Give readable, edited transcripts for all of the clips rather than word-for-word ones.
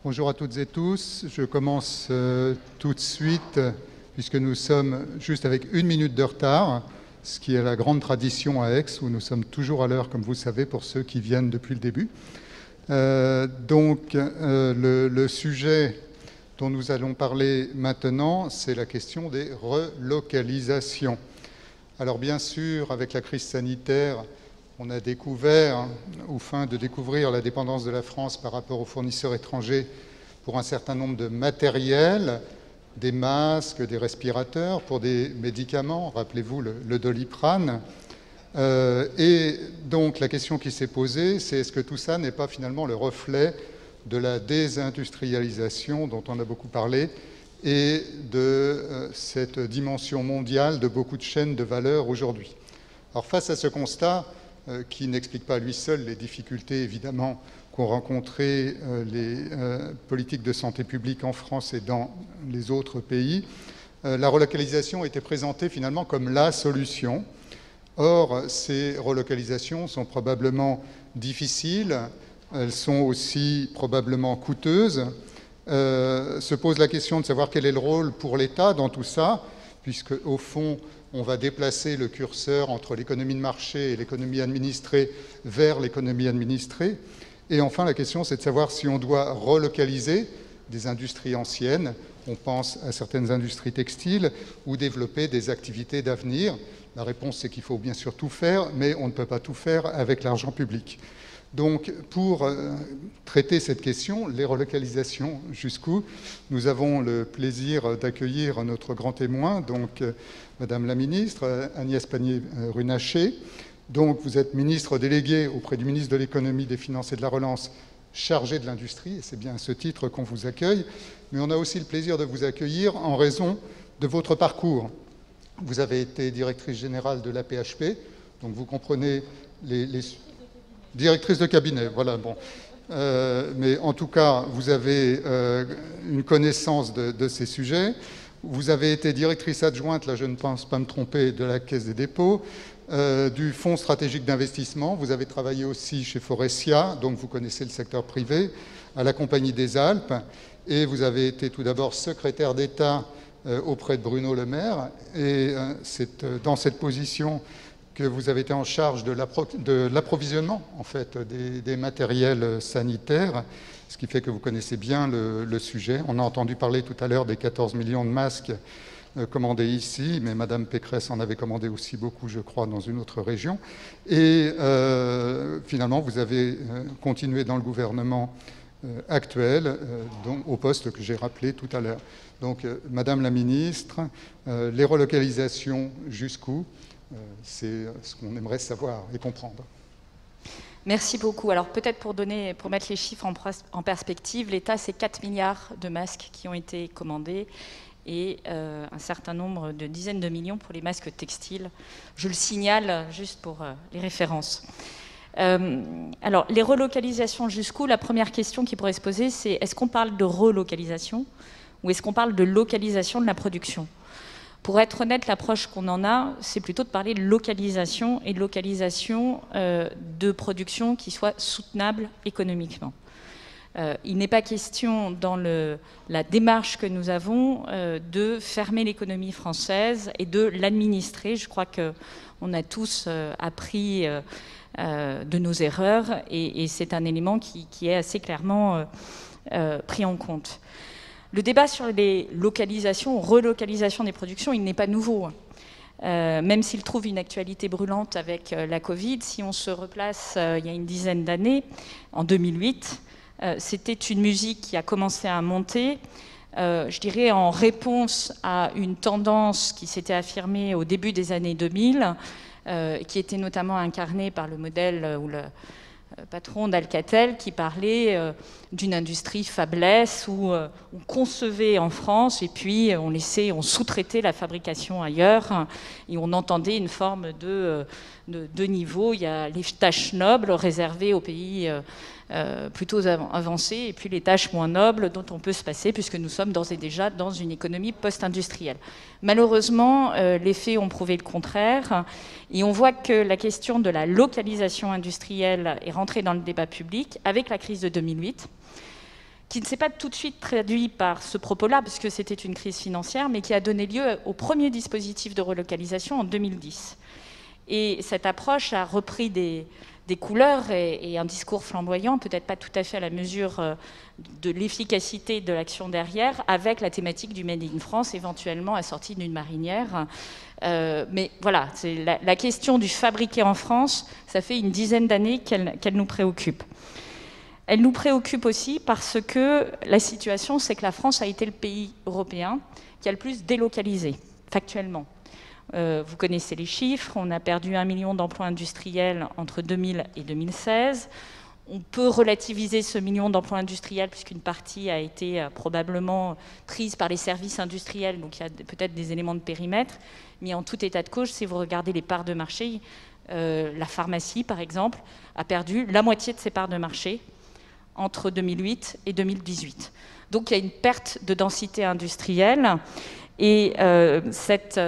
Bonjour à toutes et tous. Je commence tout de suite, puisque nous sommes juste avec 1 minute de retard, ce qui est la grande tradition à Aix, où nous sommes toujours à l'heure, comme vous savez, pour ceux qui viennent depuis le début. Le sujet dont nous allons parler maintenant, c'est la question des relocalisations. Alors bien sûr, avec la crise sanitaire, on a découvert, ou fin de découvrir, la dépendance de la France par rapport aux fournisseurs étrangers pour un certain nombre de matériels, des masques, des respirateurs, pour des médicaments, rappelez-vous le Doliprane. Et donc la question qui s'est posée, c'est est-ce que tout ça n'est pas finalement le reflet de la désindustrialisation dont on a beaucoup parlé et de cette dimension mondiale de beaucoup de chaînes de valeur aujourd'hui. Alors face à ce constat, qui n'explique pas à lui seul les difficultés évidemment qu'ont rencontrées les politiques de santé publique en France et dans les autres pays, la relocalisation était présentée finalement comme la solution. Or, ces relocalisations sont probablement difficiles, elles sont aussi probablement coûteuses. Se pose la question de savoir quel est le rôle pour l'État dans tout ça, puisque au fond, on va déplacer le curseur entre l'économie de marché et l'économie administrée vers l'économie administrée. Et enfin, la question, c'est de savoir si on doit relocaliser des industries anciennes, on pense à certaines industries textiles, ou développer des activités d'avenir. La réponse, c'est qu'il faut bien sûr tout faire, mais on ne peut pas tout faire avec l'argent public. Donc, pour traiter cette question, les relocalisations jusqu'où, nous avons le plaisir d'accueillir notre grand témoin, donc Madame la ministre, Agnès Pannier-Runacher. Donc, vous êtes ministre déléguée auprès du ministre de l'Économie, des Finances et de la Relance, chargé de l'industrie, et c'est bien à ce titre qu'on vous accueille. Mais on a aussi le plaisir de vous accueillir en raison de votre parcours. Vous avez été directrice générale de l'AP-HP, donc vous comprenez les directrice de cabinet, voilà, bon. Mais en tout cas, vous avez une connaissance de ces sujets. Vous avez été directrice adjointe, là je ne pense pas me tromper, de la Caisse des dépôts, du Fonds stratégique d'investissement. Vous avez travaillé aussi chez Forestia, donc vous connaissez le secteur privé, à la Compagnie des Alpes. Et vous avez été tout d'abord secrétaire d'État auprès de Bruno Le Maire. Et c'est dans cette position que vous avez été en charge de l'approvisionnement en fait, des matériels sanitaires, ce qui fait que vous connaissez bien le sujet. On a entendu parler tout à l'heure des 14 millions de masques commandés ici, mais Madame Pécresse en avait commandé aussi beaucoup, je crois, dans une autre région. Et finalement, vous avez continué dans le gouvernement actuel, au poste que j'ai rappelé tout à l'heure. Donc, Madame la ministre, les relocalisations jusqu'où ? C'est ce qu'on aimerait savoir et comprendre. Merci beaucoup. Alors peut-être pour mettre les chiffres en perspective, l'État, c'est 4 milliards de masques qui ont été commandés et un certain nombre de dizaines de millions pour les masques textiles. Je le signale juste pour les références. Alors les relocalisations jusqu'où ? La première question qui pourrait se poser, c'est est-ce qu'on parle de relocalisation ou est-ce qu'on parle de localisation de la production ? Pour être honnête, l'approche qu'on en a, c'est plutôt de parler de localisation et de localisation de production qui soit soutenable économiquement. Il n'est pas question dans la démarche que nous avons de fermer l'économie française et de l'administrer. Je crois qu'on a tous appris de nos erreurs et c'est un élément qui est assez clairement pris en compte. Le débat sur les localisations, relocalisations des productions, il n'est pas nouveau. Même s'il trouve une actualité brûlante avec la Covid, si on se replace il y a une dizaine d'années, en 2008, c'était une musique qui a commencé à monter, je dirais en réponse à une tendance qui s'était affirmée au début des années 2000, qui était notamment incarnée par le modèle ou le patron d'Alcatel qui parlait d'une industrie faiblesse où on concevait en France et puis on sous-traitait la fabrication ailleurs et on entendait une forme de niveau. Il y a les tâches nobles réservées aux pays plutôt avancés et puis les tâches moins nobles dont on peut se passer puisque nous sommes d'ores et déjà dans une économie post-industrielle. Malheureusement, les faits ont prouvé le contraire et on voit que la question de la localisation industrielle est rentrée dans le débat public avec la crise de 2008 qui ne s'est pas tout de suite traduit par ce propos-là, parce que c'était une crise financière, mais qui a donné lieu au premier dispositif de relocalisation en 2010. Et cette approche a repris des couleurs et un discours flamboyant, peut-être pas tout à fait à la mesure de l'efficacité de l'action derrière, avec la thématique du Made in France, éventuellement assortie d'une marinière. Mais voilà, la question du fabriqué en France, ça fait une dizaine d'années qu'elle nous préoccupe. Elle nous préoccupe aussi parce que la situation, c'est que la France a été le pays européen qui a le plus délocalisé, factuellement. Vous connaissez les chiffres, on a perdu 1 million d'emplois industriels entre 2000 et 2016. On peut relativiser ce million d'emplois industriels puisqu'une partie a été probablement prise par les services industriels, donc il y a peut-être des éléments de périmètre. Mais en tout état de cause, si vous regardez les parts de marché, la pharmacie, par exemple, a perdu la moitié de ses parts de marché entre 2008 et 2018. Donc il y a une perte de densité industrielle et cette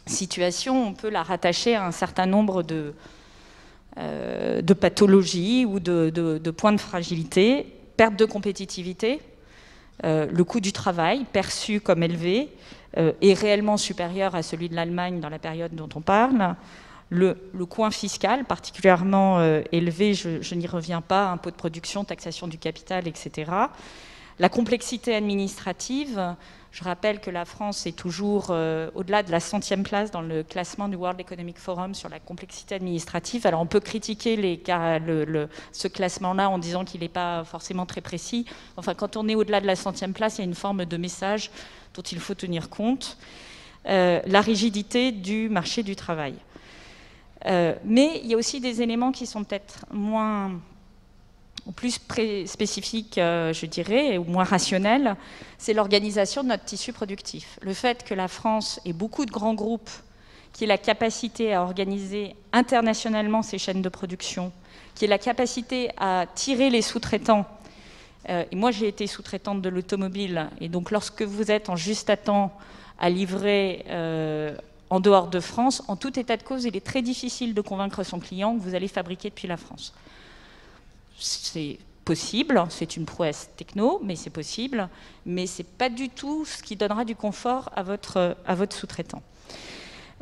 situation, on peut la rattacher à un certain nombre de pathologies ou de points de fragilité. Perte de compétitivité, le coût du travail perçu comme élevé est réellement supérieur à celui de l'Allemagne dans la période dont on parle. Le coût fiscal particulièrement élevé, je n'y reviens pas, impôts de production, taxation du capital, etc. La complexité administrative, je rappelle que la France est toujours au-delà de la 100e place dans le classement du World Economic Forum sur la complexité administrative. Alors on peut critiquer ce classement-là en disant qu'il n'est pas forcément très précis. Enfin, quand on est au-delà de la 100e place, il y a une forme de message dont il faut tenir compte. La rigidité du marché du travail. Mais il y a aussi des éléments qui sont peut-être plus spécifiques, je dirais, ou moins rationnels. C'est l'organisation de notre tissu productif. Le fait que la France ait beaucoup de grands groupes qui aient la capacité à organiser internationalement ces chaînes de production, qui aient la capacité à tirer les sous-traitants. Et moi, j'ai été sous-traitante de l'automobile. Et donc, lorsque vous êtes en juste à temps à livrer en dehors de France, en tout état de cause, il est très difficile de convaincre son client que vous allez fabriquer depuis la France. C'est possible, c'est une prouesse techno, mais c'est possible, mais ce n'est pas du tout ce qui donnera du confort à votre sous-traitant.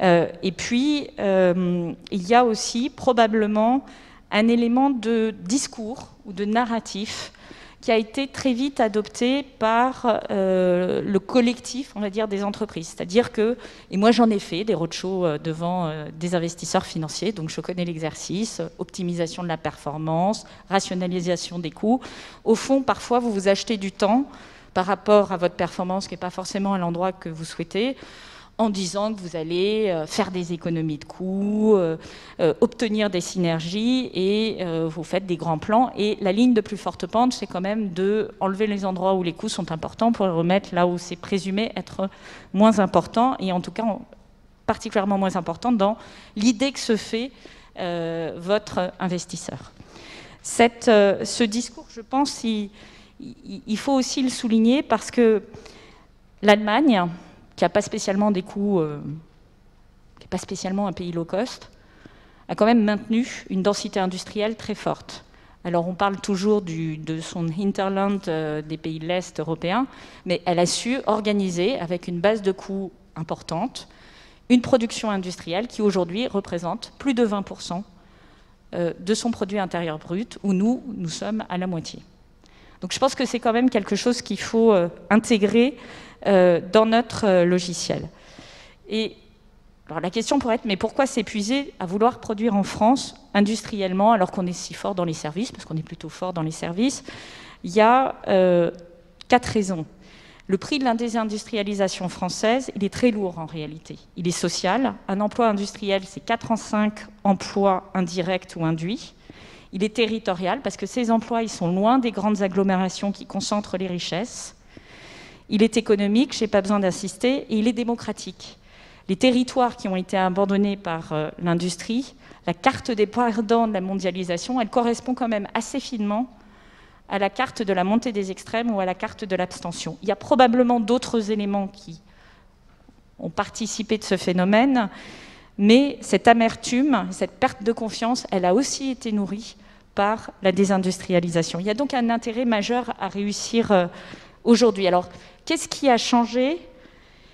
Et puis, il y a aussi probablement un élément de discours ou de narratif qui a été très vite adopté par le collectif, on va dire, des entreprises. C'est-à-dire que, et moi j'en ai fait des roadshows devant des investisseurs financiers, donc je connais l'exercice, optimisation de la performance, rationalisation des coûts. Au fond, parfois, vous vous achetez du temps par rapport à votre performance qui n'est pas forcément à l'endroit que vous souhaitez, en disant que vous allez faire des économies de coûts, obtenir des synergies, et vous faites des grands plans. Et la ligne de plus forte pente, c'est quand même d'enlever les endroits où les coûts sont importants pour les remettre là où c'est présumé être moins important, et en tout cas particulièrement moins important dans l'idée que se fait votre investisseur. Ce discours, je pense, il faut aussi le souligner parce que l'Allemagne, qui n'a pas spécialement des coûts, qui n'est pas spécialement un pays low cost, a quand même maintenu une densité industrielle très forte. Alors on parle toujours de son hinterland des pays de l'Est européens, mais elle a su organiser, avec une base de coûts importante, une production industrielle qui aujourd'hui représente plus de 20% de son produit intérieur brut, où nous sommes à la moitié. Donc je pense que c'est quand même quelque chose qu'il faut intégrer dans notre logiciel. Et alors la question pourrait être, mais pourquoi s'épuiser à vouloir produire en France industriellement alors qu'on est si fort dans les services, parce qu'on est plutôt fort dans les services? Il y a 4 raisons. Le prix de la désindustrialisation française, il est très lourd en réalité. Il est social. Un emploi industriel, c'est 4 en 5 emplois indirects ou induits. Il est territorial parce que ces emplois, ils sont loin des grandes agglomérations qui concentrent les richesses. Il est économique, je n'ai pas besoin d'insister, et il est démocratique. Les territoires qui ont été abandonnés par l'industrie, la carte des perdants de la mondialisation, elle correspond quand même assez finement à la carte de la montée des extrêmes ou à la carte de l'abstention. Il y a probablement d'autres éléments qui ont participé de ce phénomène, mais cette amertume, cette perte de confiance, elle a aussi été nourrie par la désindustrialisation. Il y a donc un intérêt majeur à réussir aujourd'hui. Alors, qu'est-ce qui a changé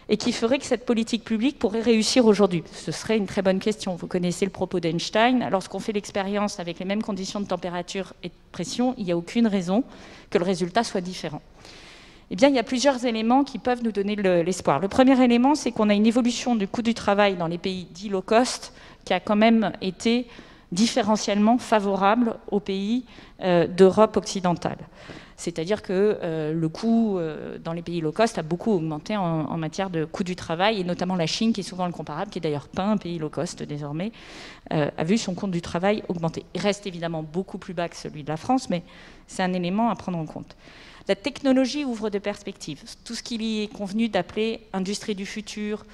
et qui ferait que cette politique publique pourrait réussir aujourd'hui? Ce serait une très bonne question. Vous connaissez le propos d'Einstein. Lorsqu'on fait l'expérience avec les mêmes conditions de température et de pression, il n'y a aucune raison que le résultat soit différent. Eh bien, il y a plusieurs éléments qui peuvent nous donner l'espoir. Le premier élément, c'est qu'on a une évolution du coût du travail dans les pays dits low cost qui a quand même été différentiellement favorable aux pays d'Europe occidentale. C'est-à-dire que le coût dans les pays low cost a beaucoup augmenté en matière de coût du travail, et notamment la Chine, qui est souvent le comparable, qui est d'ailleurs pas un pays low cost désormais, a vu son coût du travail augmenter. Il reste évidemment beaucoup plus bas que celui de la France, mais c'est un élément à prendre en compte. La technologie ouvre des perspectives. Tout ce qu'il est convenu d'appeler industrie du futur,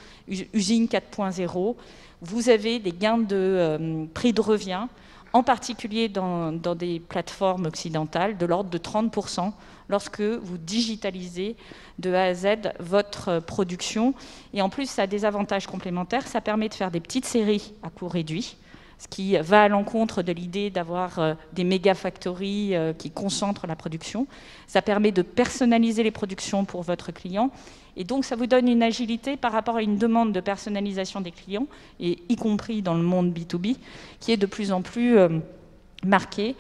usine 4.0, vous avez des gains de prix de revient, en particulier dans des plateformes occidentales, de l'ordre de 30% lorsque vous digitalisez de A à Z votre production. Et en plus, ça a des avantages complémentaires. Ça permet de faire des petites séries à coût réduit, ce qui va à l'encontre de l'idée d'avoir des méga factories qui concentrent la production. Ça permet de personnaliser les productions pour votre client. Et donc, ça vous donne une agilité par rapport à une demande de personnalisation des clients, et y compris dans le monde B2B, qui est de plus en plus marquée.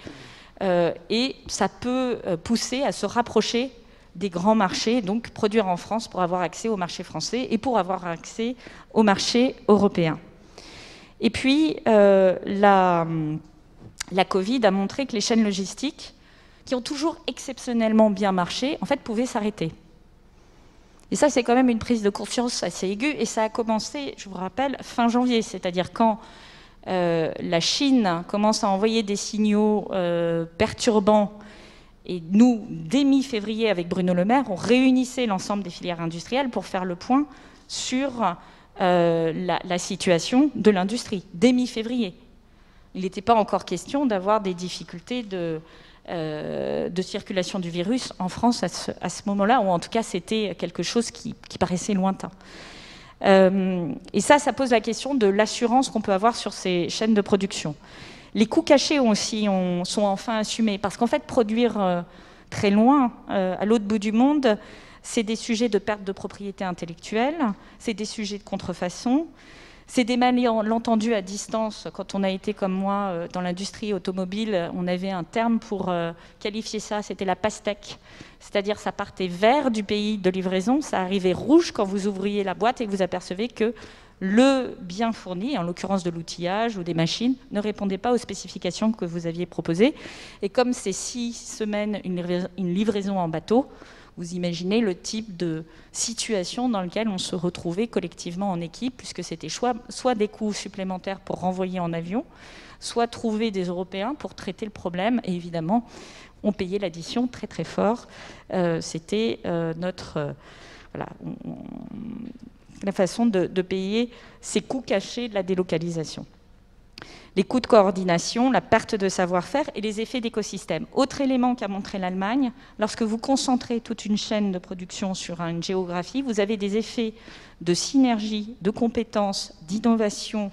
Et ça peut pousser à se rapprocher des grands marchés, donc produire en France pour avoir accès au marché français et pour avoir accès au marché européen. Et puis, la Covid a montré que les chaînes logistiques, qui ont toujours exceptionnellement bien marché, en fait, pouvaient s'arrêter. Et ça, c'est quand même une prise de conscience assez aiguë, et ça a commencé, je vous rappelle, fin janvier, c'est-à-dire quand la Chine commence à envoyer des signaux perturbants, et nous, dès mi-février, avec Bruno Le Maire, on réunissait l'ensemble des filières industrielles pour faire le point sur la situation de l'industrie, dès mi-février. Il n'était pas encore question d'avoir des difficultés de circulation du virus en France à ce moment-là, ou en tout cas c'était quelque chose qui paraissait lointain. Et ça pose la question de l'assurance qu'on peut avoir sur ces chaînes de production. Les coûts cachés sont enfin assumés, parce qu'en fait produire très loin, à l'autre bout du monde, c'est des sujets de perte de propriété intellectuelle, c'est des sujets de contrefaçon, c'est des malentendus à distance. Quand on a été comme moi dans l'industrie automobile, on avait un terme pour qualifier ça, c'était la pastèque. C'est-à-dire ça partait vert du pays de livraison, ça arrivait rouge quand vous ouvriez la boîte et que vous apercevez que le bien fourni, en l'occurrence de l'outillage ou des machines, ne répondait pas aux spécifications que vous aviez proposées. Et comme c'est 6 semaines une livraison en bateau, vous imaginez le type de situation dans laquelle on se retrouvait collectivement en équipe, puisque c'était soit des coûts supplémentaires pour renvoyer en avion, soit trouver des Européens pour traiter le problème. Et évidemment, on payait l'addition très très fort. C'était la façon de payer ces coûts cachés de la délocalisation. Les coûts de coordination, la perte de savoir-faire et les effets d'écosystème. Autre élément qu'a montré l'Allemagne, lorsque vous concentrez toute une chaîne de production sur une géographie, vous avez des effets de synergie, de compétences, d'innovation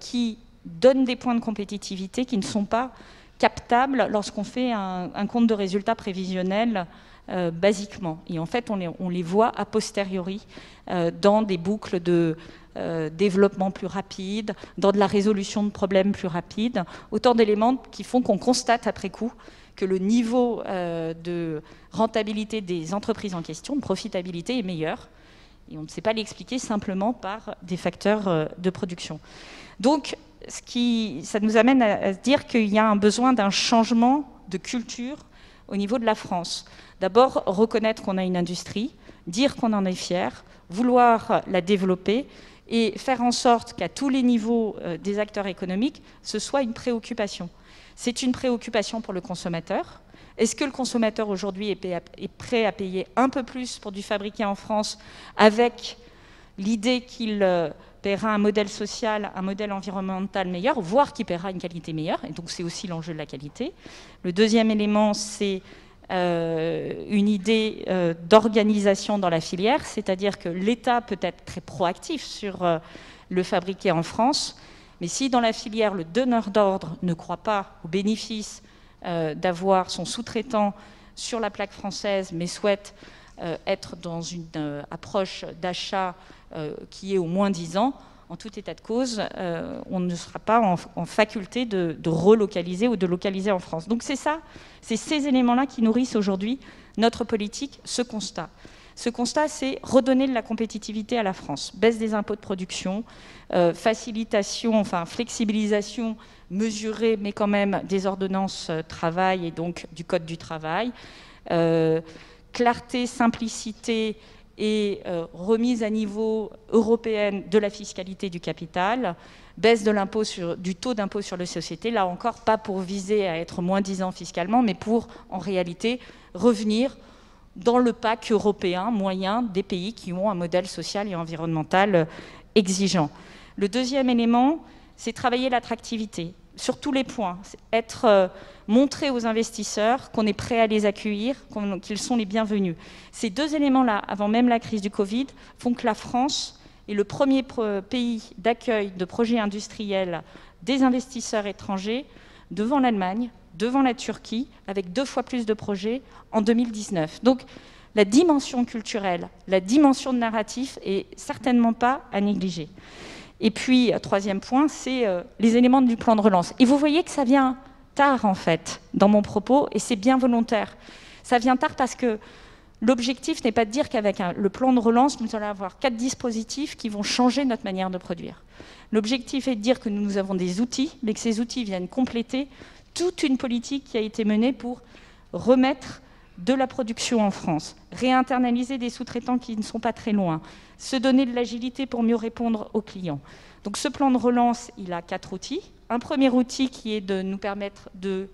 qui donnent des points de compétitivité qui ne sont pas captables lorsqu'on fait un compte de résultats prévisionnel basiquement. Et en fait, on les voit a posteriori dans des boucles de développement plus rapide, dans de la résolution de problèmes plus rapide, autant d'éléments qui font qu'on constate après coup que le niveau de rentabilité des entreprises en question, de profitabilité, est meilleur. Et on ne sait pas l'expliquer simplement par des facteurs de production. Donc, ça nous amène à se dire qu'il y a un besoin d'un changement de culture au niveau de la France. D'abord, reconnaître qu'on a une industrie, dire qu'on en est fier, vouloir la développer, et faire en sorte qu'à tous les niveaux des acteurs économiques, ce soit une préoccupation. C'est une préoccupation pour le consommateur. Est-ce que le consommateur aujourd'hui est prêt à payer un peu plus pour du fabriqué en France, avec l'idée qu'il paiera un modèle social, un modèle environnemental meilleur, voire qu'il paiera une qualité meilleure, et donc c'est aussi l'enjeu de la qualité. Le deuxième élément, c'est une idée d'organisation dans la filière, c'est-à-dire que l'État peut être très proactif sur le fabriqué en France, mais si dans la filière le donneur d'ordre ne croit pas aux bénéfices d'avoir son sous-traitant sur la plaque française, mais souhaite être dans une approche d'achat qui est au moins 10 ans, en tout état de cause, on ne sera pas en faculté de relocaliser ou de localiser en France. Donc c'est ça, c'est ces éléments-là qui nourrissent aujourd'hui notre politique, ce constat. Ce constat, c'est redonner de la compétitivité à la France. Baisse des impôts de production, facilitation, enfin flexibilisation mesurée, mais quand même des ordonnances travail et donc du Code du travail. Clarté, simplicité et remise à niveau européenne de la fiscalité du capital, baisse de du taux d'impôt sur les sociétés, là encore pas pour viser à être moins 10 ans fiscalement, mais pour en réalité revenir dans le pacte européen moyen des pays qui ont un modèle social et environnemental exigeant. Le deuxième élément, c'est travailler l'attractivité sur tous les points, montrer aux investisseurs qu'on est prêt à les accueillir, qu'ils sont les bienvenus. Ces deux éléments-là, avant même la crise du Covid, font que la France est le premier pays d'accueil de projets industriels des investisseurs étrangers devant l'Allemagne, devant la Turquie, avec 2 fois plus de projets en 2019. Donc la dimension culturelle, la dimension de narratif est certainement pas à négliger. Et puis, troisième point, c'est les éléments du plan de relance. Et vous voyez que ça vient tard, en fait, dans mon propos, et c'est bien volontaire. Ça vient tard parce que l'objectif n'est pas de dire qu'avec le plan de relance, nous allons avoir 4 dispositifs qui vont changer notre manière de produire. L'objectif est de dire que nous avons des outils, mais que ces outils viennent compléter toute une politique qui a été menée pour remettre de la production en France, réinternaliser des sous-traitants qui ne sont pas très loin, se donner de l'agilité pour mieux répondre aux clients. Donc ce plan de relance, il a 4 outils. Un premier outil qui est de nous permettre de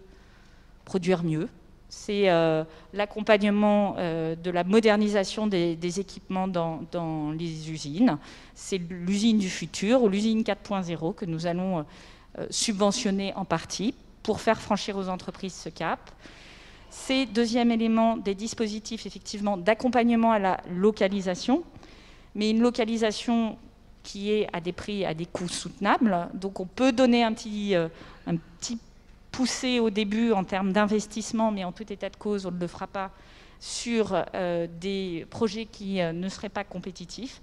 produire mieux, c'est l'accompagnement de la modernisation des équipements dans les usines. C'est l'usine du futur ou l'usine 4.0 que nous allons subventionner en partie pour faire franchir aux entreprises ce cap. C'est, deuxième élément, des dispositifs effectivement d'accompagnement à la localisation, mais une localisation qui est à des prix, à des coûts soutenables. Donc on peut donner un petit poussé au début en termes d'investissement, mais en tout état de cause, on ne le fera pas sur des projets qui ne seraient pas compétitifs.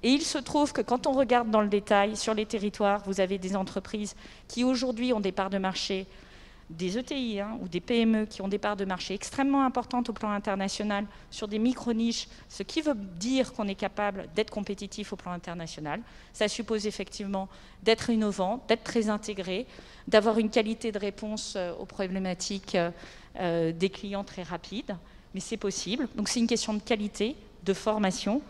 Et il se trouve que quand on regarde dans le détail, sur les territoires, vous avez des entreprises qui aujourd'hui ont des parts de marché, des ETI ou des PME qui ont des parts de marché extrêmement importantes au plan international sur des micro-niches, ce qui veut dire qu'on est capable d'être compétitif au plan international. Ça suppose effectivement d'être innovant, d'être très intégré, d'avoir une qualité de réponse aux problématiques des clients très rapide, mais c'est possible. Donc c'est une question de qualité, de formation.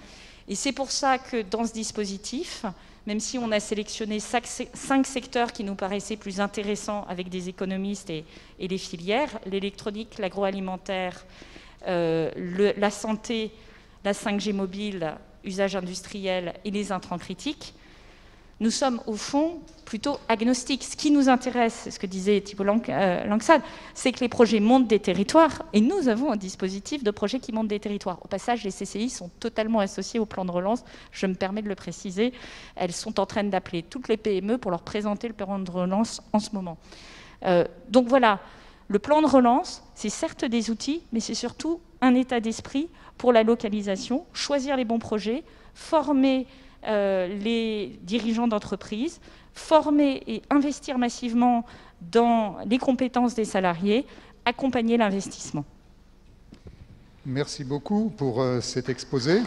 Et c'est pour ça que dans ce dispositif, même si on a sélectionné 5 secteurs qui nous paraissaient plus intéressants avec des économistes et les filières, l'électronique, l'agroalimentaire, la santé, la 5G mobile, usage industriel et les intrants critiques, nous sommes au fond plutôt agnostiques. Ce qui nous intéresse, ce que disait Thibault Langsad, c'est que les projets montent des territoires, et nous avons un dispositif de projets qui montent des territoires. Au passage, les CCI sont totalement associées au plan de relance, je me permets de le préciser. Elles sont en train d'appeler toutes les PME pour leur présenter le plan de relance en ce moment. Donc voilà, le plan de relance, c'est certes des outils, mais c'est surtout un état d'esprit pour la localisation, choisir les bons projets, former les dirigeants d'entreprise, former et investir massivement dans les compétences des salariés, accompagner l'investissement. Merci beaucoup pour cet exposé.